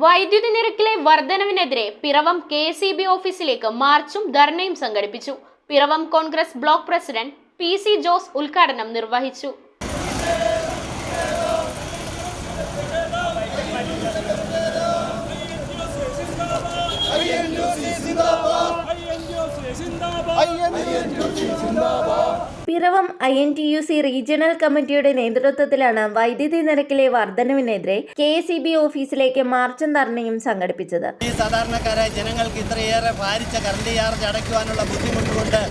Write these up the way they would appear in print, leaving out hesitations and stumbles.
വൈദ്യുതി നിരക്കിലെ വർധനവിനെതിരെ പിറവം കെ.എസ്.ഇ.ബി. ഓഫീസിലേക്ക് മാർച്ചും ധർണയും സംഘടിപ്പിച്ചു. Piravom Congress block president P C. Jose ഉദ്ഘാടനം നിർവഹിച്ചു. പിറവം INTUC റീജിയണൽ കമ്മിറ്റിയുടെ നേതൃത്വത്തിലാണ് വൈദ്യുതി നിരക്കിലെ വർധനവിനെതിരെ കെ.എസ്.ഇ.ബി. ഓഫീസിലേക്ക് മാർച്ചും ധർണയും സംഘടിപ്പിച്ചത്. ഈ സാധാരണക്കാരായ ജനങ്ങൾക്ക് ഇത്രയേറെ ഭാരിച്ച കറണ്ട് ചാർജ് അടയ്ക്കുവാനുള്ള ബുദ്ധിമുട്ടുകൊണ്ട്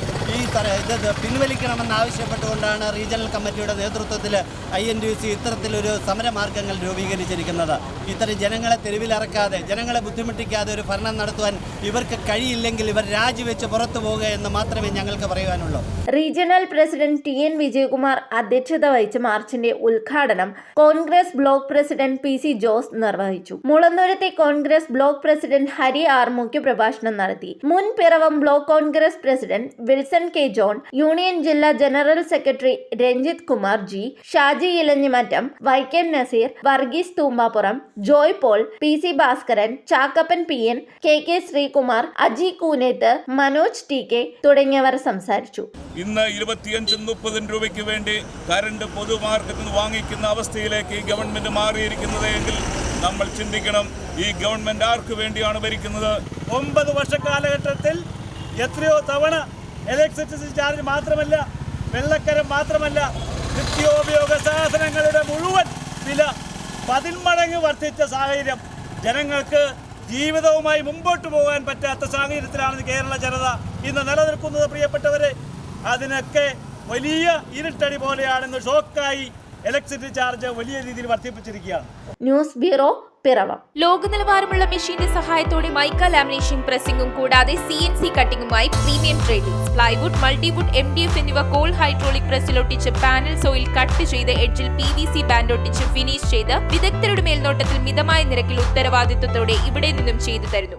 ഇത് പിൻവലിക്കണമെന്ന് ആവശ്യപ്പെട്ടുകൊണ്ടാണ് റീജിയണൽ കമ്മിറ്റിയുടെ നേതൃത്വത്തിൽ INTUC ഇത്തരത്തിലൊരു സമരമാർഗങ്ങൾ രൂപീകരിച്ചിരിക്കുന്നത്. ഇത്തരം ജനങ്ങളെ തെരുവിലിറക്കാതെ, ജനങ്ങളെ ബുദ്ധിമുട്ടിക്കാതെ ഒരു ഭരണം നടത്തുവാൻ ഇവർക്ക് കഴിയില്ലെങ്കിൽ ഇവർ രാജിവെച്ച് പുറത്തു പോകുക എന്ന് മാത്രമേ ഞങ്ങൾക്ക് പറയുവാനുള്ളൂ. റീജിയണൽ പ്രസിഡന്റ് TN വിജയകുമാർ അധ്യക്ഷത വഹിച്ച മാർച്ചിന്റെ ഉദ്ഘാടനം Congress block president P C. Jose നിർവഹിച്ചു. മുളന്തുരുത്തെ Congress block president Hari R മുഖ്യപ്രഭാഷണം നടത്തി. മുൻ Piravom block Congress president Wilson K John, union ജില്ലാ general secretary Ranjith Kumar G, Shaji Elanjimattam, Vaikom Nazeer, Varghese Thoombappuram, Joy Paul, P C. Bhaskaran, Chackappan PN, K Sreekumar, Aji Kooneth, Manoj TK തുടങ്ങിയവർ സംസാരിച്ചു. ഇന്ന് 25-30 രൂപയ്ക്ക് വേണ്ടി കറണ്ട് പൊതുമാർക്കറ്റിൽ നിന്ന് വാങ്ങിക്കുന്ന അവസ്ഥയിലേക്ക് ഈ ഗവൺമെന്റ് മാറിയിരിക്കുന്നത് എങ്കിൽ നമ്മൾ ചിന്തിക്കണം, ഈ ഗവൺമെന്റ് ആർക്ക് വേണ്ടിയാണ് ഭരിക്കുന്നത്? 9 വർഷ കാലഘട്ടത്തിൽ എത്രയോ തവണ ഇലക്ട്രിസിറ്റി ചാർജ് മാത്രമല്ല, വെള്ളക്കരം മാത്രമല്ല, നിത്യോപയോഗ സാധനങ്ങളുടെ മുഴുവൻ വില 10 മടങ്ങ് വർദ്ധിച്ച സാഹചര്യം. ജനങ്ങൾക്ക് ജീവിതവുമായി മുമ്പോട്ട് പോകാൻ പറ്റാത്ത സാഹചര്യത്തിലാണ് കേരള ജനത ഇന്ന് നിലനിൽക്കുന്നത്. പ്രിയപ്പെട്ടവരെ, അതിനൊക്കെ വലിയ ഇരുട്ടടി പോലെയാണെന്ന് ഷോക്കായി ഇലക്ട്രിസിറ്റി ചാർജ് വലിയ രീതിയിൽ വർദ്ധിപ്പിച്ചിരിക്കുകയാണ്. News bureau, Piravom. ലോക നിലവാരമുള്ള മെഷീന്റെ സഹായത്തോടെ മൈക്ക ലാമിനേഷൻ പ്രസിംഗും കൂടാതെ CNC കട്ടിംഗുമായി premium tradings, plywood, multiwood, MDF എന്നിവ കോൾ ഹൈഡ്രോളിക് പ്രസ്സിലൊട്ടിച്ച് പാനൽ സോയിൽ കട്ട് ചെയ്ത് എഡ്ജിൽ PVC ബാൻഡ് ഒട്ടിച്ച് ഫിനിഷ് ചെയ്ത് വിദഗ്ധരുടെ മേൽനോട്ടത്തിൽ മിതമായ നിരക്കിൽ ഉത്തരവാദിത്വത്തോടെ ഇവിടെ നിന്നും ചെയ്തു തരുന്നു.